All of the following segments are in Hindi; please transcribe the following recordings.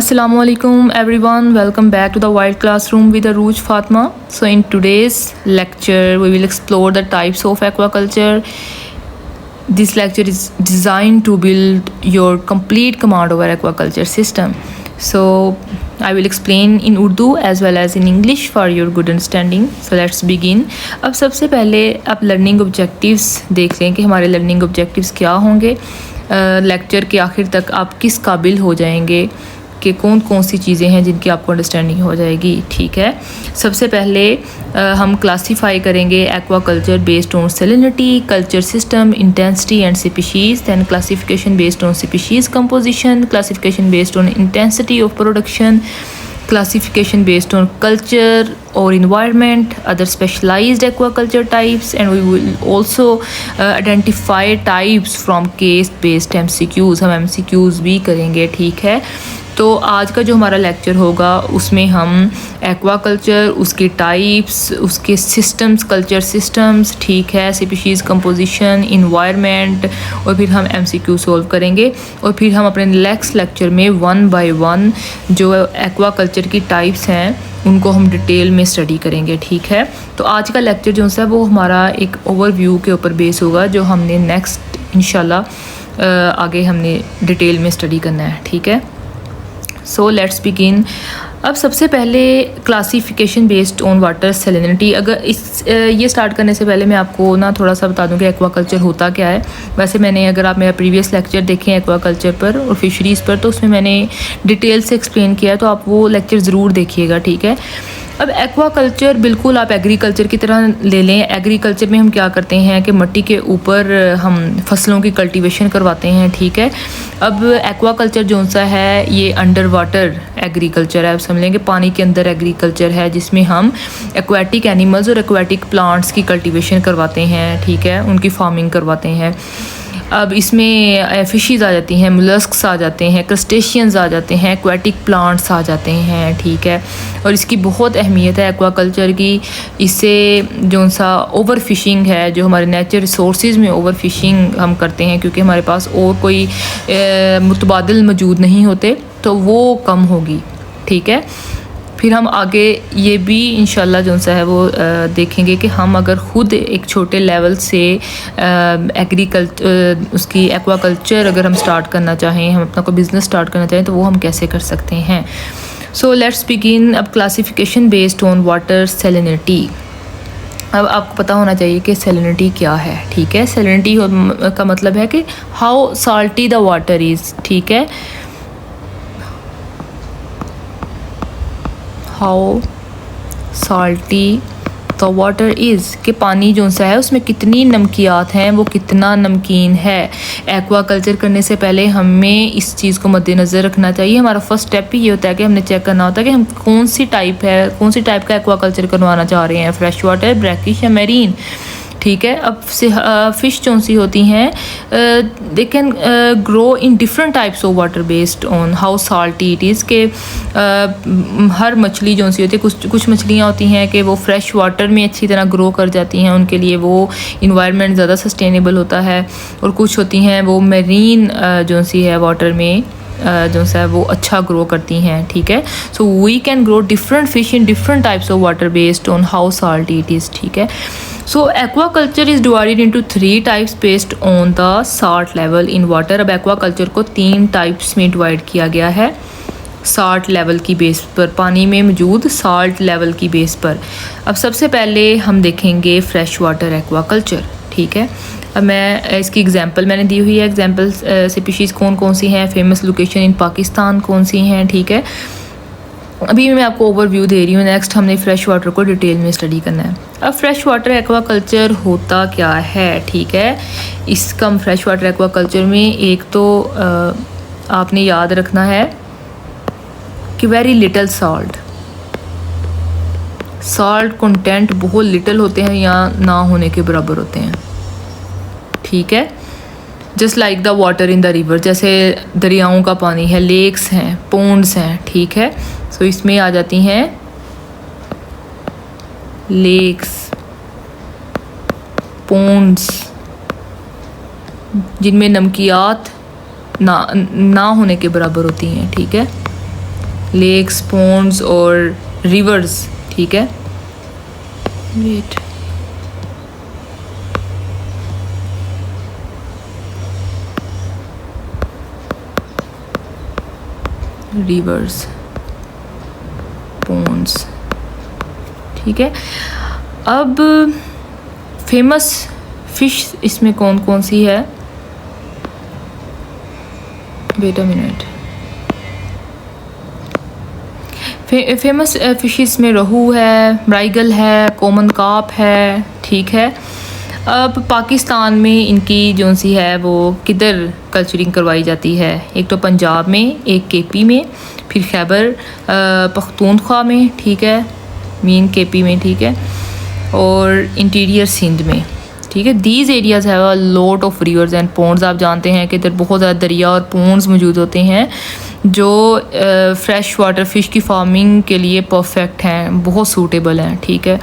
Assalamualaikum everyone, welcome back to the Wild Classroom with Aruj Fatma. So in today's lecture we will explore the types of aquaculture. This lecture is designed to build your complete command over aquaculture system. So I will explain in Urdu as well as in English for your good understanding. So let's begin. अब सबसे पहले आप लर्निंग ऑब्जेक्टिव्स देख लें कि हमारे लर्निंग ऑब्जेक्टिव्स क्या होंगे. लेक्चर के आखिर तक आप किस काबिल हो जाएंगे कि कौन कौन सी चीज़ें हैं जिनकी आपको अंडरस्टैंडिंग हो जाएगी. ठीक है, सबसे पहले हम क्लासीफाई करेंगे aquaculture based on salinity, culture system, intensity and species. Then classification based on species composition, classification based on intensity of production, classification based on culture or environment, other specialized aquaculture types, and we will also identify types from case based MCQs. हम MCQs भी करेंगे. ठीक है, तो आज का जो हमारा लेक्चर होगा उसमें हम एक्वाकल्चर, उसके टाइप्स, उसके सिस्टम्स, कल्चर सिस्टम्स, ठीक है, स्पीशीज़ कंपोजिशन, इन्वायरमेंट, और फिर हम MCQ सॉल्व करेंगे. और फिर हम अपने नेक्स्ट लेक्चर में 1 बाय 1 जो एक्वाकल्चर की टाइप्स हैं उनको हम डिटेल में स्टडी करेंगे. ठीक है, तो आज का लेक्चर जो है वो हमारा एक ओवरव्यू के ऊपर बेस होगा जो हमने नेक्स्ट इंशाल्लाह आगे हमने डिटेल में स्टडी करना है. ठीक है, सो लेट्स बिगिन. अब सबसे पहले classification based on water salinity. अगर ये स्टार्ट करने से पहले मैं आपको ना थोड़ा सा बता दूं कि एक्वाकल्चर होता क्या है. वैसे मैंने, अगर आप मेरा प्रीवियस लेक्चर देखें एक्वाकल्चर पर और फिशरीज़ पर, तो उसमें मैंने डिटेल से एक्सप्लेन किया है, तो आप वो लेक्चर ज़रूर देखिएगा. ठीक है, अब एक्वाकल्चर बिल्कुल आप एग्रीकल्चर की तरह ले लें. एग्रीकल्चर में हम क्या करते हैं कि मिट्टी के ऊपर हम फसलों की कल्टीवेशन करवाते हैं. ठीक है, अब एक्वाकल्चर जो सा है ये अंडर वाटर एग्रीकल्चर है. अब समझ लेंगे पानी के अंदर एग्रीकल्चर है जिसमें हम एक्वाटिक एनिमल्स और एक्वाटिक प्लांट्स की कल्टीवेशन करवाते हैं. ठीक है, उनकी फार्मिंग करवाते हैं. अब इसमें फिशेस आ जाती हैं, मोलस्क्स आ जाते हैं, क्रस्टेशियंस आ जाते हैं, एक्वाटिक प्लांट्स आ जाते हैं. ठीक है, और इसकी बहुत अहमियत है एक्वाकल्चर की. इससे जो सा ओवर फिशिंग है, जो हमारे नेचर रिसोर्सेज में ओवर फिशिंग हम करते हैं क्योंकि हमारे पास और कोई मुतबादिल मौजूद नहीं होते, तो वो कम होगी. ठीक है, फिर हम आगे ये भी इंशाल्लाह जो सा है वो देखेंगे कि हम अगर ख़ुद एक छोटे लेवल से उसकी एक्वाकल्चर अगर हम स्टार्ट करना चाहें, हम अपना कोई बिज़नेस स्टार्ट करना चाहें, तो वो हम कैसे कर सकते हैं. So let's begin. अब classification based on water salinity. अब आपको पता होना चाहिए कि सैलिनिटी क्या है. ठीक है, सैलिनिटी का मतलब है कि how salty the water is. ठीक है, how salty the water is, कि पानी जो सा है उसमें कितनी नमकियात हैं, वो कितना नमकीन है. एक्वाकल्चर करने से पहले हमें इस चीज़ को मद्देनज़र रखना चाहिए. हमारा फर्स्ट स्टेप ही ये होता है कि हमने चेक करना होता है कि हम कौन सी टाइप का एक्वाकल्चर करवाना चाह रहे हैं, फ्रेश वाटर, ब्रैकिश या मैरीन. ठीक है, अब फ़िश जो सी होती हैं they can grow in different types of water based on how salty it is. के हर मछली जो सी होती है, कुछ मछलियाँ होती हैं कि वो फ्रेश वाटर में अच्छी तरह ग्रो कर जाती हैं, उनके लिए वो इन्वायरमेंट ज़्यादा सस्टेनेबल होता है. और कुछ होती हैं वो मेरीन जो सी है वाटर में जो सा वो अच्छा ग्रो करती हैं. ठीक है, so we can grow different fish in different types of water based on how salty it is. ठीक है, so aquaculture is divided into 3 types based on the salt level in water. अब एक्वाकल्चर को 3 टाइप्स में डिवाइड किया गया है साल्ट लेवल की बेस पर, पानी में मौजूद साल्ट लेवल की बेस पर. अब सबसे पहले हम देखेंगे फ्रेश वाटर एक्वाकल्चर. ठीक है, अब मैं इसकी एग्जांपल मैंने दी हुई है. एग्जांपल स्पीशीज़ कौन कौन सी हैं, फेमस लोकेशन इन पाकिस्तान कौन सी हैं. ठीक है, अभी मैं आपको ओवरव्यू दे रही हूँ. नेक्स्ट हमने फ़्रेश वाटर को डिटेल में स्टडी करना है. अब फ्रेश वाटर एक्वाकल्चर होता क्या है. ठीक है, इसका हम फ्रेश वाटर एक्वाकल्चर में एक तो आपने याद रखना है कि वेरी लिटल साल्ट कंटेंट बहुत लिटल होते हैं या ना होने के बराबर होते हैं. ठीक है, just like the water in the river, जैसे दरियाओं का पानी है, लेक्स हैं, पोन्ड्स हैं. ठीक है, सो इसमें आ जाती हैं लेक्स, पोन्ड्स, जिनमें नमकियात ना होने के बराबर होती हैं. ठीक है, लेक्स, पॉन्ड्स और रिवर्स, ठीक है। वेट, रिवर्स, पॉन्ड्स, ठीक है। अब फेमस फिश इसमें कौन कौन सी है? Wait a minute. Famous fishes में रोहू है, ब्राइगल है, कॉमन कार्प है, ठीक है। अब पाकिस्तान में इनकी जो सी है वो किधर कल्चरिंग करवाई जाती है? एक तो पंजाब में, एक केपी में, फिर खैबर पख्तूनख्वा में, ठीक है, मेन केपी में, ठीक है, और इंटीरियर सिंध में, ठीक है। These areas have a lot of rivers and ponds. आप जानते हैं कि इधर बहुत ज़्यादा दरिया और पॉन्ड्स मौजूद होते हैं जो फ्रेश वाटर फ़िश की फार्मिंग के लिए परफेक्ट हैं, बहुत सूटेबल हैं, ठीक है।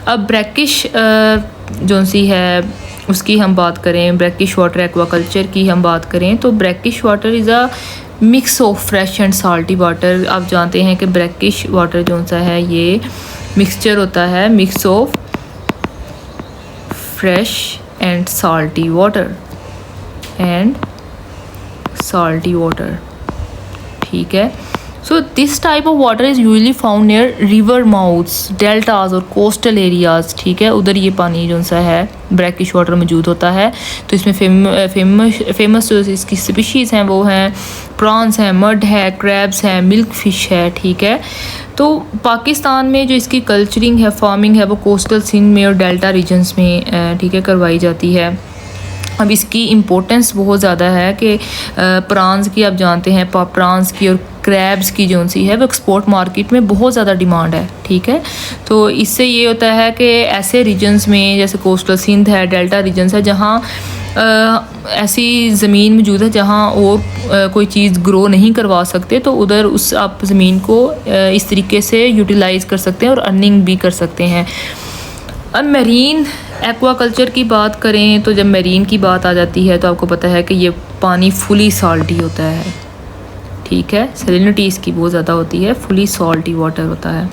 अब ब्रैकिश जो सी है उसकी हम बात करें, ब्रैकिश वाटर एक्वाकल्चर की हम बात करें तो brackish water is a mix of fresh and salty water. आप जानते हैं कि ब्रैकिश वाटर जो सा है ये मिक्सचर होता है, mix of fresh and salty water ठीक है। So this type of water is usually found near river mouths, deltas और कोस्टल एरियाज़, ठीक है, उधर ये पानी जो सा है ब्रैकिश वाटर मौजूद होता है। तो इसमें फेमस जो इसकी स्पीशीज़ हैं वो हैं प्रॉन्स हैं, मड है, क्रैब्स हैं, मिल्क फ़िश है, ठीक है। तो पाकिस्तान में जो इसकी कल्चरिंग है, फार्मिंग है, वो कोस्टल सिंध में और डेल्टा रीजन्स में, ठीक है, करवाई जाती है। अब इसकी इम्पोर्टेंस बहुत ज़्यादा है कि प्रॉन्स की आप जानते हैं, प्रॉन्स की और क्रैब्स की जो सी है वो एक्सपोर्ट मार्केट में बहुत ज़्यादा डिमांड है, ठीक है। तो इससे ये होता है कि ऐसे रीजन्स में जैसे कोस्टल सिंध है, डेल्टा रीजन्स है, जहाँ ऐसी ज़मीन मौजूद है जहाँ और कोई चीज़ ग्रो नहीं करवा सकते, तो उधर उस आप ज़मीन को इस तरीके से यूटिलाइज़ कर सकते हैं और अर्निंग भी कर सकते हैं। अब मेरीन एक्वाकल्चर की बात करें तो जब मेरीन की बात आ जाती है तो आपको पता है कि ये पानी फुली सॉल्टी होता है, ठीक है, सैलिनिटी इसकी बहुत ज़्यादा होती है, फुली सॉल्टी वाटर होता है,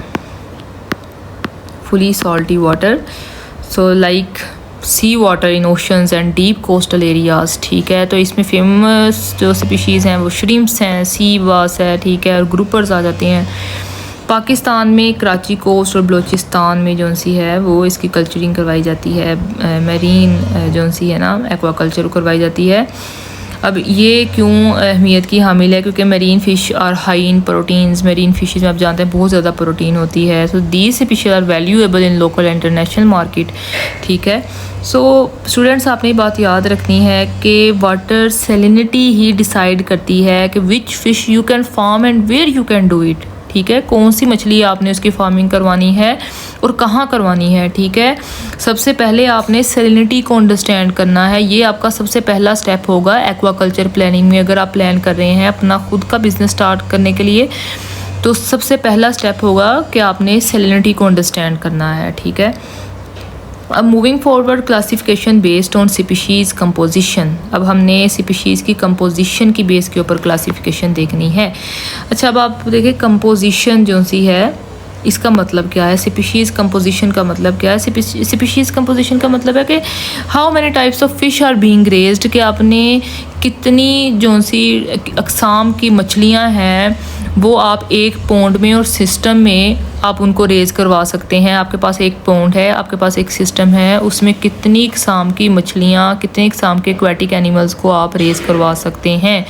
fully salty water. So like sea water in oceans and deep coastal areas, ठीक है। तो इसमें फेमस जो स्पीशीज़ हैं वो श्रिम्प्स हैं, सी बास है, ठीक है, और ग्रुपर्स आ जाते हैं। पाकिस्तान में कराची कोस्ट और बलूचिस्तान में जो सी है वो इसकी कल्चरिंग करवाई जाती है, मेरीन जो सी है ना एक्वाकल्चर करवाई जाती है। अब ये क्यों अहमियत की हामिल है? क्योंकि marine fish are high in proteins, marine fishes में आप जानते हैं बहुत ज़्यादा प्रोटीन होती है। So these fishes are valuable in local international market, ठीक है। सो स्टूडेंट्स आपने ये बात याद रखनी है कि वाटर सैलिनिटी ही डिसाइड करती है कि which fish you can farm and where you can do it, ठीक है। कौन सी मछली आपने उसकी फार्मिंग करवानी है और कहाँ करवानी है, ठीक है। सबसे पहले आपने सैलिनिटी को अंडरस्टैंड करना है, ये आपका सबसे पहला स्टेप होगा एक्वाकल्चर प्लानिंग में। अगर आप प्लान कर रहे हैं अपना खुद का बिजनेस स्टार्ट करने के लिए तो सबसे पहला स्टेप होगा कि आपने सैलिनिटी को अंडरस्टैंड करना है, ठीक है। अब moving forward classification based on species composition. अब हमने स्पीशीज़ की कंपोजिशन की बेस के ऊपर क्लासिफिकेशन देखनी है। अच्छा, अब आप देखिए कंपोजिशन जो सी है इसका मतलब क्या है, स्पीशीज़ कंपोजिशन का मतलब क्या है? स्पीशीज़ कंपोजिशन का मतलब है कि how many types of fish are being raised, कि आपने कितनी जो सी अक़साम की मछलियाँ हैं वो आप एक पॉन्ड में और सिस्टम में आप उनको रेज़ करवा सकते हैं। आपके पास एक पॉन्ड है, आपके पास एक सिस्टम है, उसमें कितनी किस्म की मछलियाँ, कितने किस्म के एक्वेटिक एनिमल्स को आप रेज़ करवा सकते हैं।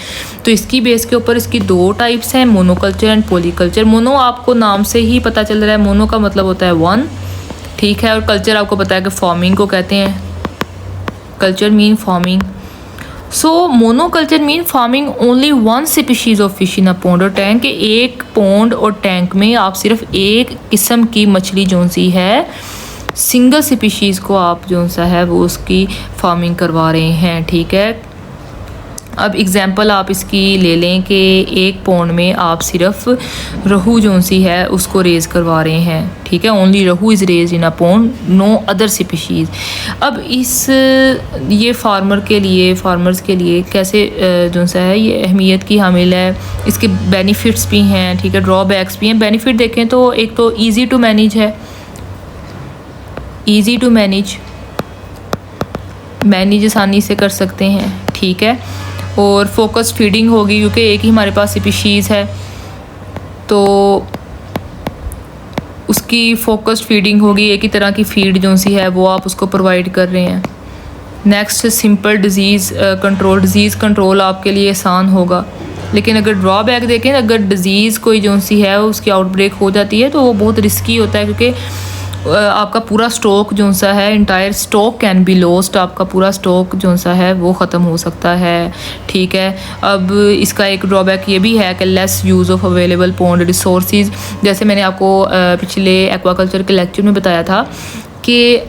तो इसकी बेस के ऊपर इसकी दो टाइप्स हैं, मोनोकल्चर एंड पॉलीकल्चर। मोनो आपको नाम से ही पता चल रहा है, मोनो का मतलब होता है वन, ठीक है, और कल्चर आपको पता है कि फार्मिंग को कहते हैं, culture mean farming. So monoculture mean farming only one species of fish in a pond और टैंक। एक पॉन्ड और टैंक में आप सिर्फ एक किस्म की मछली जो सी है, सिंगल स्पीशीज़ को आप जो सा है वो उसकी फार्मिंग करवा रहे हैं, ठीक है। अब एग्जांपल आप इसकी ले लें कि एक पौंड में आप सिर्फ रहू जो सी है उसको रेज़ करवा रहे हैं, ठीक है। Only rohu is raise in a pond, no other species. अब ये फार्मर्स के लिए कैसे जो सा है ये अहमियत की हामिल है। इसके बेनिफिट्स भी हैं, ठीक है, ड्रॉबैक्स भी हैं। बेनिफिट देखें तो एक तो ईज़ी टू मैनेज है, ईज़ी टू मैनेज आसानी से कर सकते हैं, ठीक है। और फोकस फीडिंग होगी क्योंकि एक ही हमारे पास स्पीशीज़ है तो उसकी फोकस्ड फीडिंग होगी, एक ही तरह की फीड जो सी है वो आप उसको प्रोवाइड कर रहे हैं। नेक्स्ट सिंपल डिज़ीज़ कंट्रोल आपके लिए आसान होगा। लेकिन अगर ड्रॉबैक देखें, अगर डिज़ीज़ कोई जो सी है उसकी आउटब्रेक हो जाती है तो वो बहुत रिस्की होता है क्योंकि आपका पूरा स्टॉक जो सा है, entire stock can be lost, आपका पूरा स्टॉक जो सा है वो ख़त्म हो सकता है, ठीक है। अब इसका एक ड्रॉबैक ये भी है कि lace use of available pond resources. जैसे मैंने आपको पिछले एक्वाकल्चर के लेक्चर में बताया था कि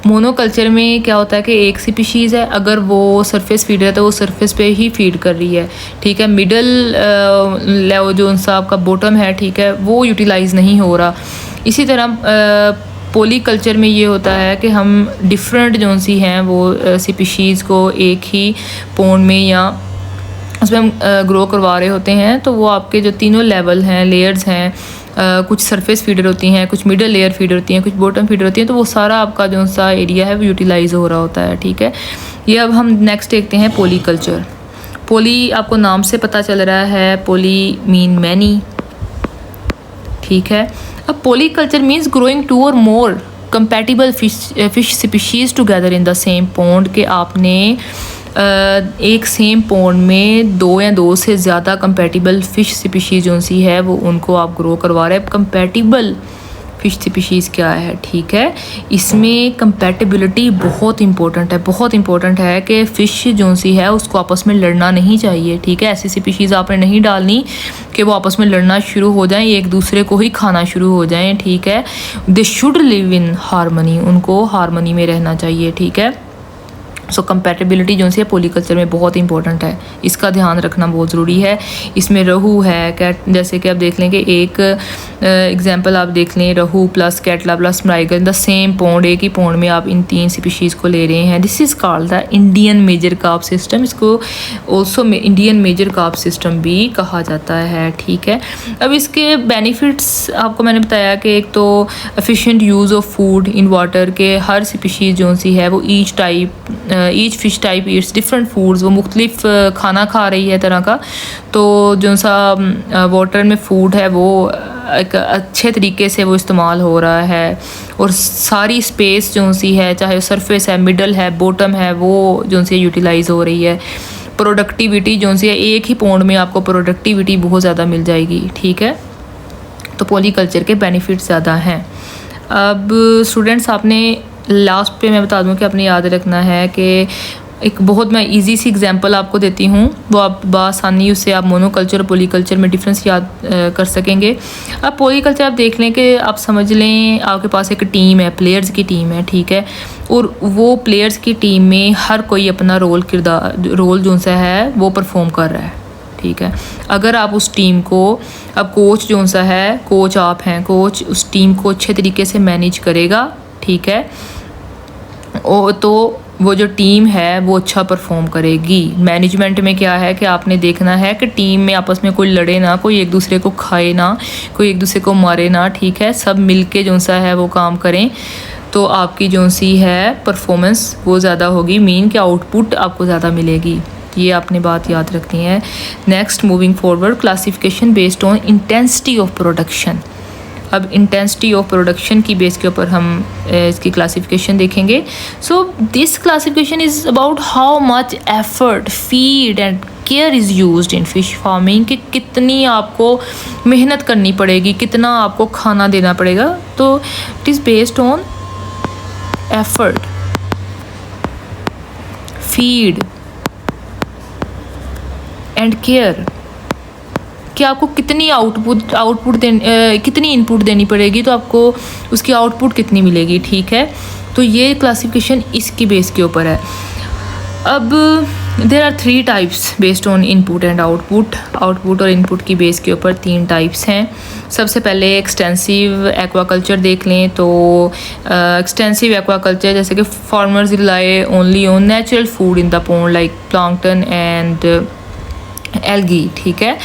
मोनोकल्चर में क्या होता है कि एक स्पीशीज़ है, अगर वो सरफेस फीडर है तो वो सरफेस पे ही फीड कर रही है, ठीक है। मिडल लेवल जो सा आपका बॉटम है, ठीक है, वो यूटिलाइज़ नहीं हो रहा। इसी तरह पॉली कल्चर में ये होता है कि हम डिफरेंट जो सी हैं वो स्पीशीज़ को एक ही पॉन्ड में या उसमें हम ग्रो करवा रहे होते हैं। तो वो आपके जो तीनों लेवल हैं, लेयर्स हैं, कुछ सरफेस फीडर होती हैं, कुछ मिडल लेयर फीडर होती हैं, कुछ बॉटम फीडर होती हैं, तो वो सारा आपका जो सा एरिया है वो यूटिलाइज़ हो रहा होता है, ठीक है। ये अब हम नेक्स्ट देखते हैं पॉली कल्चर। पॉली आपको नाम से पता चल रहा है, पॉली मीन मैनी, ठीक है। अब polyculture means growing two or more compatible fish species together in the same pond, के आपने एक सेम पॉन्ड में दो या दो से ज़्यादा कंपैटिबल फ़िश स्पीशीज़ जो सी है वो उनको आप ग्रो करवा रहे हैं। कंपैटिबल फ़िश स्पीशीज़ क्या है, ठीक है, इसमें कंपैटिबिलिटी बहुत इंपॉर्टेंट है कि फ़िश जो सी है उसको आपस में लड़ना नहीं चाहिए, ठीक है। ऐसी स्पीशीज़ आपने नहीं डालनी कि वो आपस में लड़ना शुरू हो जाएं, एक दूसरे को ही खाना शुरू हो जाएं, ठीक है। They should live in harmony, उनको हारमनी में रहना चाहिए, ठीक है। सो कंपैटिबिलिटी जो सी है पॉलीकल्चर में बहुत इंपॉर्टेंट है, इसका ध्यान रखना बहुत ज़रूरी है। इसमें रहू है, कैट, जैसे कि आप देख लें कि एक एग्जांपल आप देख लें, रहू प्लस कैटला प्लस मराइगर इन द सेम पॉन्ड, एक ही पॉन्ड में आप इन तीन स्पीशीज़ को ले रहे हैं। This is called the Indian major carp system, इसको also Indian major carp system भी कहा जाता है, ठीक है। अब इसके बेनिफिट्स आपको मैंने बताया कि एक तो efficient use of food in water, के हर स्पीशीज़ जो सी है वो each fish type Yeats different foods, वो मुख्तलिफ खाना खा रही है तरह का, तो जो सा वाटर में फूड है वो एक अच्छे तरीके से वो इस्तेमाल हो रहा है। और सारी स्पेस जो सी है, चाहे सरफेस है, मिडल है, बॉटम है, वो जो सी यूटिलाइज़ हो रही है। प्रोडक्टिविटी जो सी है, एक ही पॉन्ड में आपको प्रोडक्टिविटी बहुत ज़्यादा मिल जाएगी, ठीक है। तो पॉलीकल्चर के बेनिफिट्स ज़्यादा हैं। अब स्टूडेंट्स आपने लास्ट पे मैं बता दूं कि आपने याद रखना है कि एक बहुत मैं इजी सी एग्जांपल आपको देती हूँ, वो आप बआसानी उससे आप मोनोकल्चर और पॉलीकल्चर में डिफरेंस याद कर सकेंगे। अब पॉलीकल्चर आप देख लें कि आप समझ लें आपके पास एक टीम है, प्लेयर्स की टीम है, ठीक है। और वो प्लेयर्स की टीम में हर कोई अपना रोल जो सा है वो परफॉर्म कर रहा है, ठीक है। अगर आप उस टीम को, अब कोच जो सा है, कोच आप हैं, कोच उस टीम को अच्छे तरीके से मैनेज करेगा, ठीक है, तो वो जो टीम है वो अच्छा परफॉर्म करेगी। मैनेजमेंट में क्या है कि आपने देखना है कि टीम में आपस में कोई लड़े ना, कोई एक दूसरे को खाए ना, कोई एक दूसरे को मारे ना, ठीक है। सब मिलके जो सा है वो काम करें तो आपकी जो सी है परफॉर्मेंस वो ज़्यादा होगी, मीन कि आउटपुट आपको ज़्यादा मिलेगी। ये आपने बात याद रखनी है। Next moving forward, classification based on intensity of production. अब इंटेंसिटी ऑफ प्रोडक्शन की बेस के ऊपर हम इसकी क्लासिफिकेशन देखेंगे। So this classification is about how much effort, feed and care is used in fish farming, कि कितनी आपको मेहनत करनी पड़ेगी, कितना आपको खाना देना पड़ेगा। तो it is based on effort, feed and care, कि आपको कितनी कितनी इनपुट देनी पड़ेगी तो आपको उसकी आउटपुट कितनी मिलेगी, ठीक है। तो ये क्लासिफिकेशन इसकी बेस के ऊपर है। अब there are 3 types based on input and output. Output और इनपुट की बेस के ऊपर 3 टाइप्स हैं। सबसे पहले एक्सटेंसिव एक्वाकल्चर देख लें तो एक्सटेंसिव एक्वाकल्चर जैसे कि farmers rely only on natural food in the pond like plankton and algae, ठीक है।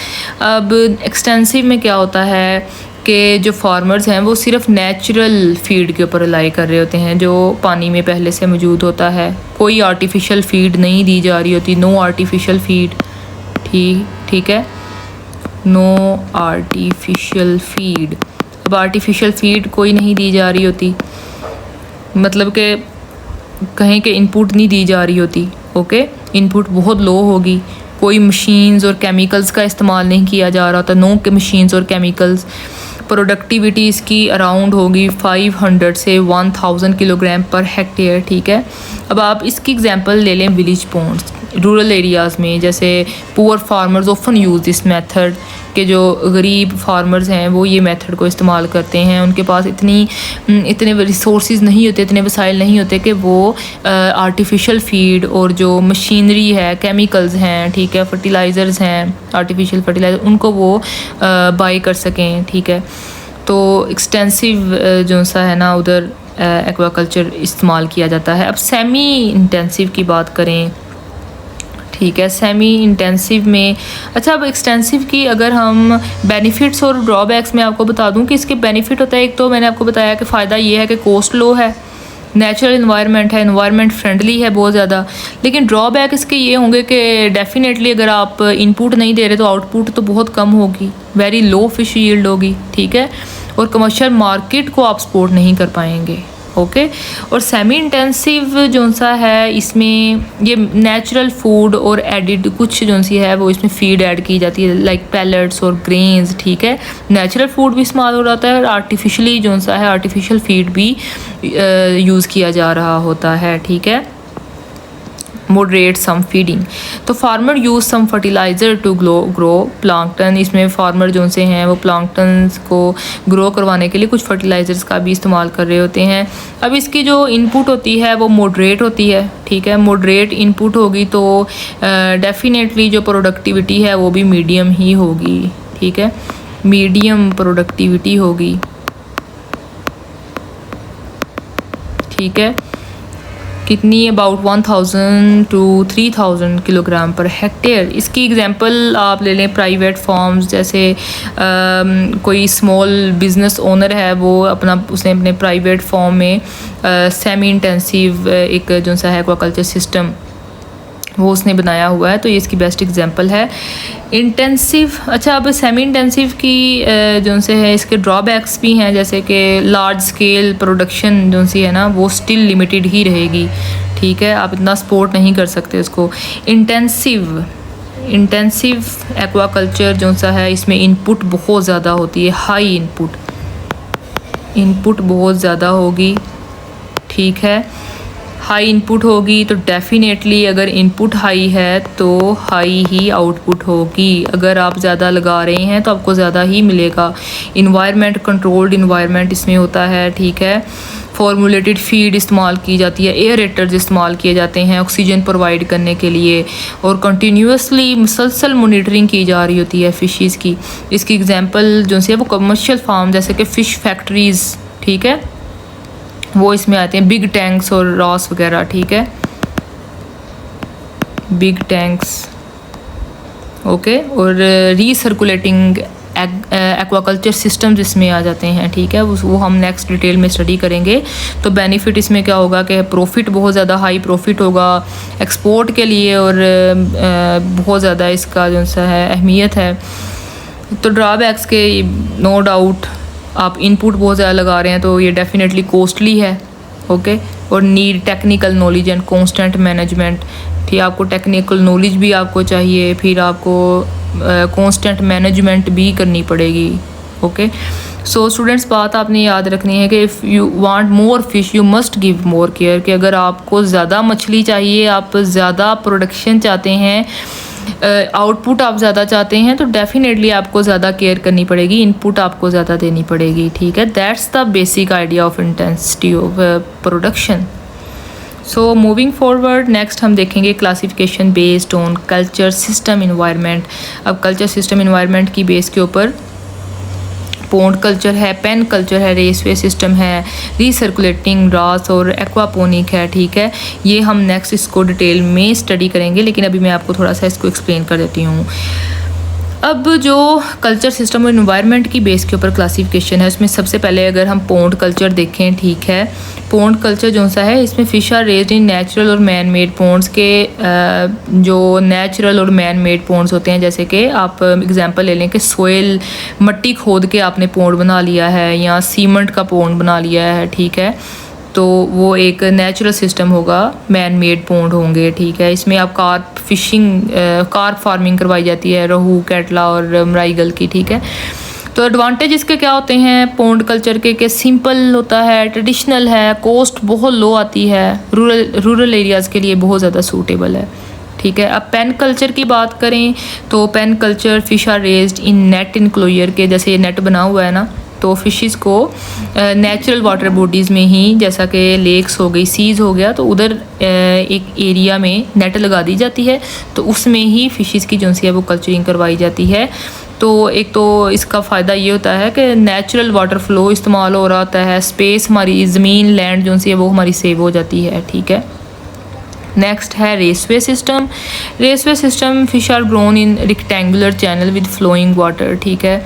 अब एक्सटेंसिव में क्या होता है कि जो फार्मर्स हैं वो सिर्फ नेचुरल फीड के ऊपर रिलाई कर रहे होते हैं जो पानी में पहले से मौजूद होता है। कोई आर्टिफिशियल फीड नहीं दी जा रही होती, नो आर्टिफिशियल फीड, ठीक है, नो आर्टिफिशियल फीड। अब आर्टिफिशियल फीड कोई नहीं दी जा रही होती, मतलब कि कहीं के इनपुट नहीं दी जा रही होती, ओके। इनपुट बहुत लो होगी, कोई मशीन्स और केमिकल्स का इस्तेमाल नहीं किया जा रहा होता, नो के मशीन्स और केमिकल्स। प्रोडक्टिविटी इसकी अराउंड होगी 500 से 1000 किलोग्राम पर हेक्टेयर, ठीक है। अब आप इसकी एग्जांपल ले लें विलेज पॉन्ड्स, रूरल एरियाज़ में, जैसे poor farmers often use this method, के जो गरीब फार्मर्स हैं वो ये मेथड को इस्तेमाल करते हैं। उनके पास इतने रिसोर्सेज नहीं होते, इतने वसाइल नहीं होते कि वो आर्टिफिशियल फीड और जो मशीनरी है, केमिकल्स हैं, ठीक है, फर्टिलाइज़र्स हैं, आर्टिफिशियल फर्टिलाइज़र, उनको वो बाई कर सकें, ठीक है। तो एक्सटेंसिव जो सा है ना उधर एक्वाकल्चर इस्तेमाल किया जाता है। अब सेमी इंटेंसिव की बात करें, ठीक है, सेमी इंटेंसिव में, अच्छा अब एक्सटेंसिव की अगर हम बेनिफिट्स और ड्रॉबैक्स में आपको बता दूं कि इसके बेनिफिट होता है, एक तो मैंने आपको बताया कि फ़ायदा ये है कि कॉस्ट लो है, नेचुरल इन्वायरमेंट है, इन्वायरमेंट फ्रेंडली है बहुत ज़्यादा। लेकिन ड्रॉबैक इसके ये होंगे कि डेफिनेटली अगर आप इनपुट नहीं दे रहे तो आउटपुट तो बहुत कम होगी, वेरी लो फिश यील्ड होगी, ठीक है, और कमर्शियल मार्केट को आप सपोर्ट नहीं कर पाएंगे, ओके। और सेमी इंटेंसिव जो सा है इसमें ये नेचुरल फूड और एडिड कुछ जो सी है वो इसमें फीड ऐड की जाती है लाइक पैलेट्स और ग्रेन्स, ठीक है। नेचुरल फूड भी इस्तेमाल हो रहा है और आर्टिफिशियली जो सा है आर्टिफिशियल फीड भी यूज़ किया जा रहा होता है, ठीक है। मॉडरेट सम फीडिंग, तो farmer use some fertiliser to grow plankton, इसमें फार्मर जो से हैं वो प्लांक्टन्स को ग्रो करवाने के लिए कुछ फर्टिलाइज़र्स का भी इस्तेमाल कर रहे होते हैं। अब इसकी जो इनपुट होती है वो मॉडरेट होती है, ठीक है, मॉडरेट इनपुट होगी तो डेफिनेटली जो प्रोडक्टिविटी है वो भी मीडियम ही होगी, ठीक है, मीडियम प्रोडक्टिविटी होगी, ठीक है। कितनी, about 1000 to 3000 kilogram per hectare. इसकी एग्जांपल आप ले लें प्राइवेट फार्म्स, जैसे कोई स्मॉल बिजनेस ओनर है वो उसने अपने प्राइवेट फार्म में सेमी इंटेंसिव एक जो सा है एक्वाकल्चर सिस्टम वो उसने बनाया हुआ है, तो ये इसकी बेस्ट एग्जांपल है। इंटेंसिव, अच्छा अब सेमी इंटेंसिव की जो से है इसके ड्रॉबैक्स भी हैं, जैसे कि लार्ज स्केल प्रोडक्शन जो सी है ना वो स्टिल लिमिटेड ही रहेगी, ठीक है, आप इतना सपोर्ट नहीं कर सकते उसको। इंटेंसिव एक्वाकल्चर जो सा है इसमें इनपुट बहुत ज़्यादा होती है, हाई इनपुट बहुत ज़्यादा होगी, ठीक है, हाई इनपुट होगी तो डेफिनेटली अगर इनपुट हाई है तो हाई ही आउटपुट होगी। अगर आप ज़्यादा लगा रहे हैं तो आपको ज़्यादा ही मिलेगा। इन्वायरमेंट कंट्रोल्ड इन्वायरमेंट इसमें होता है, ठीक है। फॉर्मुलेटेड फीड इस्तेमाल की जाती है, एयरेटर्स इस्तेमाल किए जाते हैं ऑक्सीजन प्रोवाइड करने के लिए, और कंटिन्यूसली मुसलसल मॉनिटरिंग की जा रही होती है फ़िशेज़ की। इसकी एग्जांपल जो है वो कमर्शियल फार्म जैसे कि फ़िश फैक्ट्रीज़, ठीक है, वो इसमें आते हैं, बिग टैंक्स और रॉस वगैरह, ठीक है, बिग टैंक्स, ओके। और रीसर्कुलेटिंग एक्वाकल्चर सिस्टम्स इसमें आ जाते हैं, ठीक है, वो हम नेक्स्ट डिटेल में स्टडी करेंगे। तो बेनिफिट इसमें क्या होगा कि प्रॉफिट बहुत ज़्यादा हाई प्रॉफिट होगा एक्सपोर्ट के लिए, और बहुत ज़्यादा इसका जो सा है अहमियत है। तो ड्रॉबैक्स के नो डाउट आप इनपुट बहुत ज़्यादा लगा रहे हैं तो ये डेफिनेटली कॉस्टली है, ओके, और need technical knowledge and constant management, ठीक, आपको टेक्निकल नॉलेज भी आपको चाहिए, फिर आपको कॉन्स्टेंट मैनेजमेंट भी करनी पड़ेगी, ओके। सो स्टूडेंट्स, बात आपने याद रखनी है कि if you want more fish you must give more care, कि अगर आपको ज़्यादा मछली चाहिए, आप ज़्यादा प्रोडक्शन चाहते हैं, आउटपुट आप ज़्यादा चाहते हैं, तो डेफिनेटली आपको ज़्यादा केयर करनी पड़ेगी, इनपुट आपको ज़्यादा देनी पड़ेगी, ठीक है। That's the basic idea of intensity of production. So moving forward next हम देखेंगे classification based on culture system environment. अब कल्चर सिस्टम इन्वायरमेंट की बेस के ऊपर पोंड कल्चर है, पेन कल्चर है, रेसवे सिस्टम है, रीसर्कुलेटिंग रास और एक्वापोनिक है। ठीक है, ये हम नेक्स्ट इसको डिटेल में स्टडी करेंगे, लेकिन अभी मैं आपको थोड़ा सा इसको एक्सप्लेन कर देती हूँ। अब जो कल्चर सिस्टम और इन्वायरमेंट की बेस के ऊपर क्लासिफिकेशन है, उसमें सबसे पहले अगर हम पोंड कल्चर देखें, ठीक है, पोंड कल्चर जो सा है इसमें fish are raised in natural और मैन मेड पोंड्स के जो नेचुरल और मैन मेड पोंड्स होते हैं, जैसे कि आप एग्जांपल ले लें कि सोयल मट्टी खोद के आपने पोंड बना लिया है या सीमेंट का पोंड बना लिया है, ठीक है, तो वो एक नेचुरल सिस्टम होगा, मैन मेड पोंड होंगे। ठीक है, इसमें आप कार्प फिशिंग कार्प फार्मिंग करवाई जाती है, रोहू, कैटला और मराईगल की। ठीक है, तो एडवांटेज इसके क्या होते हैं पोंड कल्चर के सिंपल होता है, ट्रेडिशनल है, कॉस्ट बहुत लो आती है, रूरल एरियाज़ के लिए बहुत ज़्यादा सूटेबल है। ठीक है, अब पेन कल्चर की बात करें तो pen culture fish are raised in net enclosure के, जैसे ये नेट बना हुआ है ना, तो फिशेस को नेचुरल वाटर बॉडीज़ में ही, जैसा कि लेक्स हो गई, सीज हो गया, तो उधर एक एरिया में नेट लगा दी जाती है, तो उसमें ही फ़िशेस की जो सी है वो कल्चरिंग करवाई जाती है। तो एक तो इसका फ़ायदा ये होता है कि नेचुरल वाटर फ्लो इस्तेमाल हो रहा होता है, स्पेस हमारी ज़मीन लैंड जो सी है वो हमारी सेव हो जाती है। ठीक है, नेक्स्ट है raceway system. Raceway system fish are grown in rectangular channel with flowing water. ठीक है,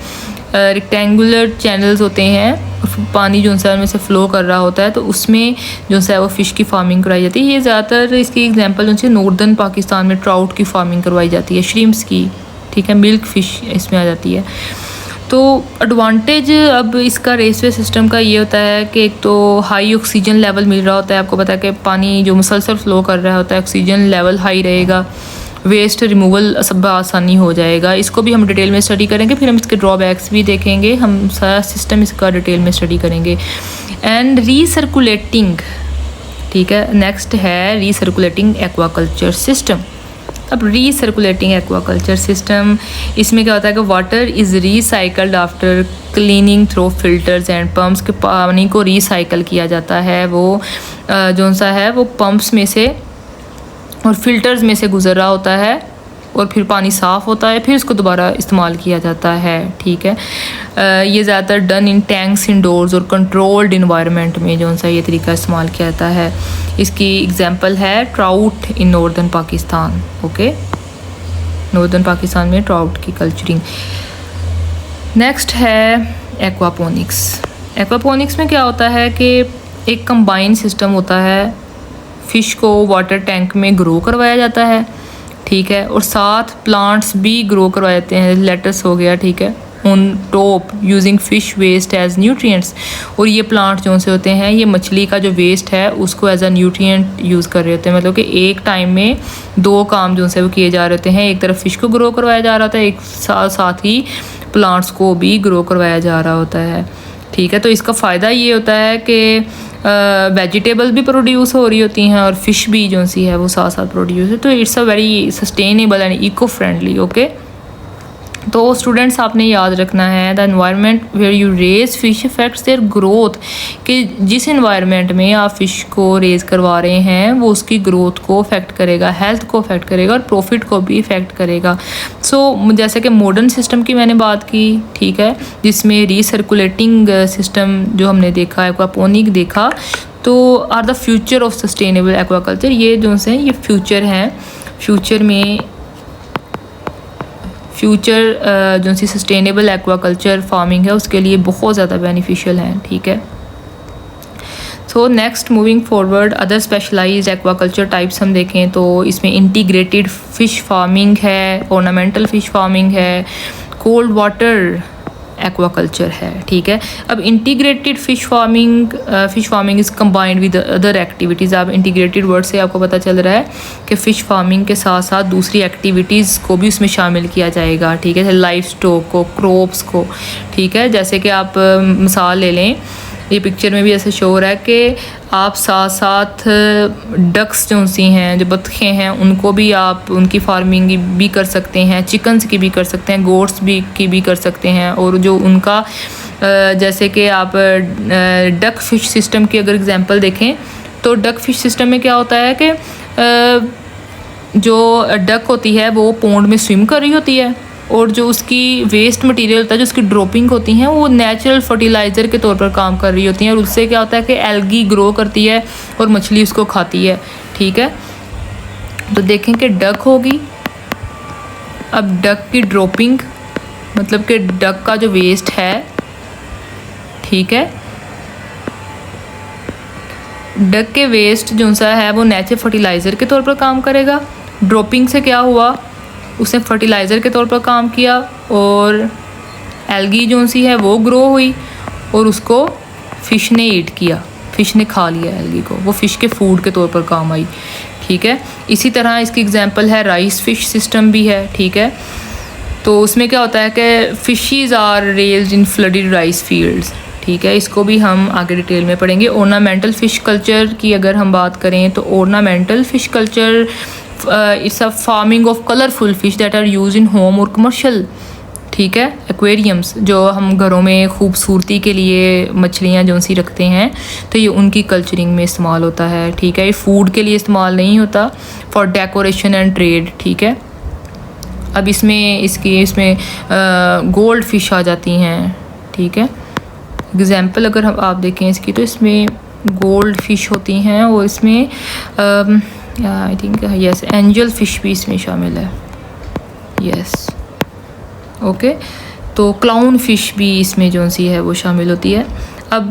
रेक्टेंगुलर चैनल्स होते हैं, पानी जो सा उनमें से फ़्लो कर रहा होता है, तो उसमें जो सा है वो फ़िश की फार्मिंग करवाई जाती है। ये ज़्यादातर इसकी एग्जांपल जो है नॉर्दर्न पाकिस्तान में ट्राउट की फार्मिंग करवाई जाती है, श्रिम्प्स की। ठीक है, मिल्क फ़िश इसमें आ जाती है। तो एडवांटेज अब इसका रेसवे सिस्टम का ये होता है कि एक तो हाई ऑक्सीजन लेवल मिल रहा होता है, आपको पता है कि पानी जो मुसलसल फ़्लो कर रहा होता है, ऑक्सीजन लेवल हाई रहेगा, वेस्ट रिमूवल सब आसानी हो जाएगा। इसको भी हम डिटेल में स्टडी करेंगे, फिर हम इसके ड्रॉबैक्स भी देखेंगे, हम सारा सिस्टम इसका डिटेल में स्टडी करेंगे। एंड रीसर्कुलेटिंग, ठीक है, नेक्स्ट है रीसर्कुलेटिंग एक्वाकल्चर सिस्टम। अब रीसर्कुलेटिंग एक्वाकल्चर सिस्टम, इसमें क्या होता है कि water is recycled after cleaning through filters and pumps, के पानी को रीसाइकल किया जाता है, वो जो सा है वो पम्प्स में से और फिल्टर्स में से गुजर रहा होता है और फिर पानी साफ़ होता है, फिर इसको दोबारा इस्तेमाल किया जाता है। ठीक है, ये ज़्यादातर डन इन टैंक्स इंडोर्स और कंट्रोल्ड इन्वायरमेंट में जो सा ये तरीका इस्तेमाल किया जाता है। इसकी एग्जांपल है trout in northern Pakistan. Okay, northern Pakistan में ट्राउट की कल्चरिंग। नेक्स्ट है एक्वापोनिक्स। एक्वापोनिक्स में क्या होता है कि एक कंबाइंड सिस्टम होता है, फ़िश को वाटर टैंक में ग्रो करवाया जाता है, ठीक है, और साथ प्लांट्स भी ग्रो करवाए जाते हैं, लेटस हो गया, ठीक है, on top using fish waste as nutrients. और ये प्लांट जो से होते हैं, ये मछली का जो वेस्ट है उसको एज अ न्यूट्रिएंट यूज़ कर रहे होते हैं, मतलब कि एक टाइम में दो काम जो से वो किए जा रहे होते हैं, एक तरफ फ़िश को ग्रो करवाया जा रहा होता है, एक साथ ही प्लांट्स को भी ग्रो करवाया जा रहा होता है। ठीक है, तो इसका फ़ायदा ये होता है कि वेजिटेबल भी प्रोड्यूस हो रही होती हैं और फ़िश भी जो सी है वो साथ साथ प्रोड्यूस है, तो it's a very sustainable and eco friendly. Okay, तो स्टूडेंट्स आपने याद रखना है the environment where you raise fish affects their growth, कि जिस एनवायरनमेंट में आप फ़िश को रेज करवा रहे हैं वो उसकी ग्रोथ को अफेक्ट करेगा, हेल्थ को अफेक्ट करेगा और प्रॉफिट को भी इफेक्ट करेगा। सो जैसे कि मॉडर्न सिस्टम की मैंने बात की, ठीक है, जिसमें रीसर्कुलेटिंग सिस्टम जो हमने देखा, एक्वापोनिक देखा, तो are the future of sustainable aquaculture. ये जो से ये फ्यूचर हैं, फ्यूचर में फ्यूचर जो सी सस्टेनेबल एक्वाकल्चर फार्मिंग है उसके लिए बहुत ज़्यादा बेनिफिशियल हैं। ठीक है, so next moving forward other specialised aquaculture types हम देखें तो इसमें इंटीग्रेटेड फ़िश फार्मिंग है, ऑर्नामेंटल फ़िश फार्मिंग है, कोल्ड वाटर एक्वाकल्चर है। ठीक है, अब integrated fish farming is combined with other activities. अब इंटीग्रेटेड वर्ड से आपको पता चल रहा है कि फ़िश फार्मिंग के साथ साथ दूसरी एक्टिविटीज़ को भी उसमें शामिल किया जाएगा। ठीक है, लाइफ स्टॉक को, क्रॉप्स को। ठीक है, जैसे कि आप मिसाल ले लें, ये पिक्चर में भी ऐसे शो हो रहा है कि आप साथ साथ डक्स जो सी हैं, जो बतखें हैं, उनको भी आप उनकी फार्मिंग भी कर सकते हैं, चिकन्स की भी कर सकते हैं, गोट्स भी की भी कर सकते हैं। और जो उनका जैसे कि आप डक फिश सिस्टम की अगर एग्जांपल देखें तो डक फिश सिस्टम में क्या होता है कि जो डक होती है वो पोंड में स्विम कर रही होती है, और जो उसकी वेस्ट मटेरियल होता है, जो उसकी ड्रॉपिंग होती हैं, वो नेचुरल फर्टिलाइज़र के तौर पर काम कर रही होती हैं, और उससे क्या होता है कि एल्गी ग्रो करती है और मछली उसको खाती है। ठीक है, तो देखें कि डक होगी, अब डक की ड्रॉपिंग मतलब कि डक का जो वेस्ट है, ठीक है, डक के वेस्ट जो सा है वो नेचुरल फर्टिलाइज़र के तौर पर काम करेगा। ड्रॉपिंग से क्या हुआ, उसने फर्टिलाइज़र के तौर पर काम किया, और एल्गी जो सी है वो ग्रो हुई, और उसको फ़िश ने ईट किया, फ़िश ने खा लिया एल्गी को, वो फ़िश के फूड के तौर पर काम आई। ठीक है, इसी तरह इसकी एग्जांपल है राइस फिश सिस्टम भी है। ठीक है, तो उसमें क्या होता है कि fishes are raised in flooded rice fields. ठीक है, इसको भी हम आगे डिटेल में पढ़ेंगे। ऑर्नामेंटल फ़िश कल्चर की अगर हम बात करें तो ornamental fish culture it's a farming of colourful fish that are use in home और कमर्शियल। ठीक है, एक्वेरियम्स जो हम घरों में खूबसूरती के लिए मछलियाँ जो सी रखते हैं, तो ये उनकी कल्चरिंग में इस्तेमाल होता है। ठीक है, ये फूड के लिए इस्तेमाल नहीं होता, फॉर डेकोरेशन एंड ट्रेड। ठीक है, अब इसमें गोल्ड फिश आ जाती हैं। ठीक है, एग्जाम्पल अगर हम आप देखें इसकी, तो इसमें गोल्ड फिश होती हैं, और इसमें I think yes angel fish भी इसमें शामिल है। यस, ओके, तो क्लाउन फिश भी इसमें जो सी है वो शामिल होती है। अब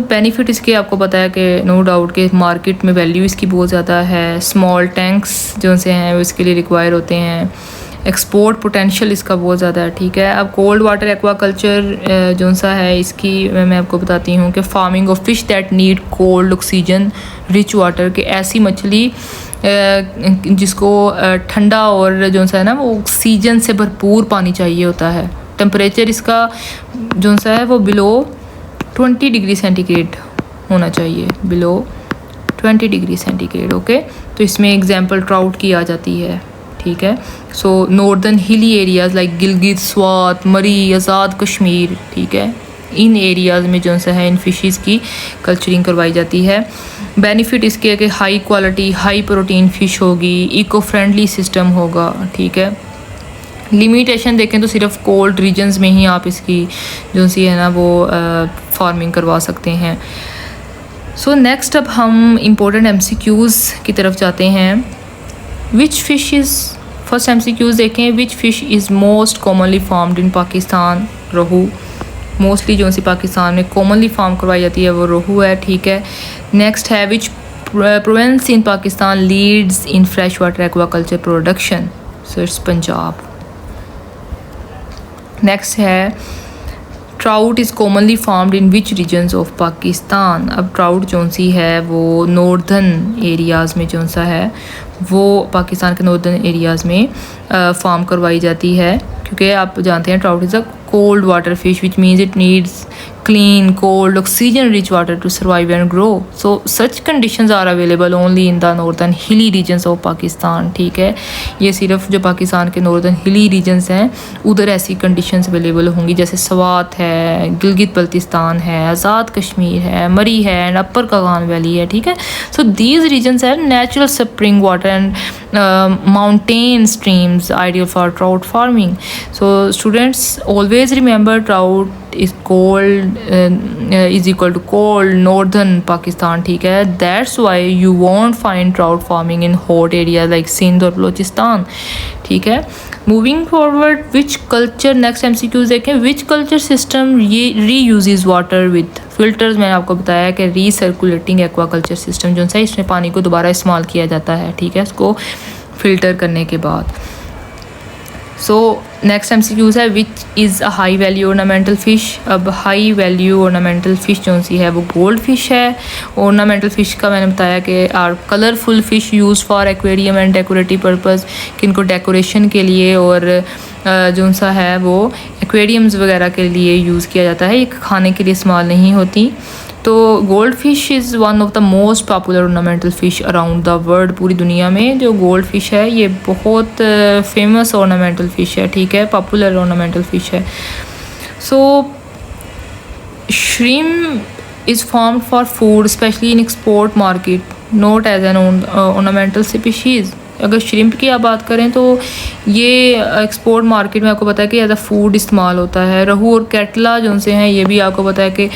बेनिफिट इसके आपको पता है कि नो डाउट के मार्केट में वैल्यू इसकी बहुत ज़्यादा है। स्मॉल टैंक्स जो से हैं वो इसके लिए रिक्वायर होते हैं। एक्सपोर्ट पोटेंशियल इसका बहुत ज़्यादा है। ठीक है, अब कोल्ड वाटर एक्वा कल्चर जो सा है इसकी मैं आपको बताती हूँ कि farming of fish that need cold oxygen rich water, के ऐसी मछली जिसको ठंडा और जो सा है ना वो ऑक्सीजन से भरपूर पानी चाहिए होता है। टेम्परेचर इसका जो सा है वो बिलो 20 डिग्री सेंटीग्रेड होना चाहिए, बिलो 20 डिग्री सेंटीग्रेड। ओके, तो इसमें एग्जांपल ट्राउट की आ जाती है। ठीक है, so northern hilly areas like Gilgit, Swat, Murree, Azad Kashmir, ठीक है, इन एरियाज़ में जो सा है इन फिशेस की कल्चरिंग करवाई जाती है। बेनिफिट इसके है कि high quality high protein fish होगी, इको फ्रेंडली सिस्टम होगा। ठीक है, लिमिटेशन देखें तो सिर्फ कोल्ड रीजन्स में ही आप इसकी जो सी है ना वो फार्मिंग करवा सकते हैं। सो नेक्स्ट अब हम इम्पोर्टेंट MCQs की तरफ जाते हैं। Which fish is, first MCQs देखें, which fish is most commonly farmed in Pakistan? Rohu. Mostly जो सी पाकिस्तान में कॉमनली फार्म करवाई जाती है वो रोहू है। ठीक है, नेक्स्ट है which province in Pakistan leads in fresh water aquaculture production? So it's Punjab. Next है trout is commonly farmed in which regions of Pakistan? अब ट्राउट जो सी है वो नॉर्दर्न एरियाज़ में जो सा है वो पाकिस्तान के नॉर्दर्न एरियाज़ में फार्म करवाई जाती है, क्योंकि आप जानते हैं trout is a cold water fish which means it needs clean, cold, oxygen-rich water to survive and grow. So such conditions are available only in the northern hilly regions of Pakistan. ठीक है, ये सिर्फ जो पाकिस्तान के नॉर्दर्न हिली रीजन्स हैं उधर ऐसी कंडीशंस अवेलेबल होंगी, जैसे स्वात है, गिलगित बल्तिस्तान है, आज़ाद कश्मीर है, मरी है एंड अपर कागान वैली है। ठीक है, so these regions have natural spring water and mountain streams ideal for trout farming. So students always remember trout is cold is equal to cold northern Pakistan. ठीक है, that's why you won't find trout farming in hot areas like Sindh और बलोचिस्तान। ठीक है, मूविंग फॉरवर्ड, विच कल्चर, नेक्स्ट MCQs देखें, विच कल्चर सिस्टम ये रीयूजेज वाटर विद फिल्टर्स? मैंने आपको बताया कि रीसर्कुलेटिंग एक्वाकल्चर सिस्टम जो है इसमें पानी को दोबारा इस्तेमाल किया जाता है। ठीक है, इसको फिल्टर करने के बाद। सो नेक्स्ट MCQs है which is a high value ornamental fish? अब हाई वैल्यू ऑर्नामेंटल फ़िश जो सी है वो गोल्ड फिश है। ऑर्नामेंटल फ़िश का मैंने बताया कि are colourful fish use for aquarium and decorative purpose, कि इनको डेकोरेशन के लिए और जो सा है वो एक्वेरियम्स वगैरह के लिए यूज़ किया जाता है, ये खाने के लिए इस्तेमाल नहीं होती। तो gold fish is one of the most popular ornamental fish around the world. पूरी दुनिया में जो गोल्ड फिश है ये बहुत फेमस ऑर्नामेंटल फ़िश है। ठीक है, पॉपुलर ऑर्नामेंटल फ़िश है। So shrimp is farmed for food specially in export market. Not as an ornamental species. अगर श्रिम्प की आप बात करें तो ये एक्सपोर्ट मार्केट में आपको पता है कि एज अ फूड इस्तेमाल होता है। रहू और कैटला जो से हैं ये भी आपको पता है कि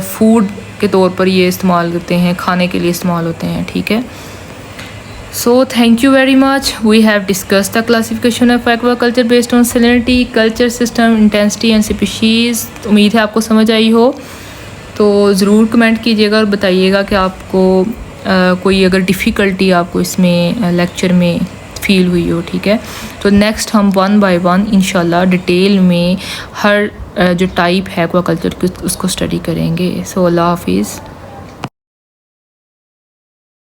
फूड के तौर पर ये इस्तेमाल करते हैं, खाने के लिए इस्तेमाल होते हैं, ठीक है। So thank you very much. We have discussed the classification of aquaculture based on salinity, culture system, intensity and species. उम्मीद है आपको समझ आई हो। तो ज़रूर कमेंट कीजिएगा और बताइएगा कि आपको कोई अगर डिफ़िकल्टी आपको इसमें लेक्चर में फ़ील हुई हो, ठीक है। तो नेक्स्ट हम 1 बाय 1 इंशाल्लाह डिटेल में हर जो टाइप है एक्वाकल्चर की उसको स्टडी करेंगे। सो अल्लाह हाफिज़।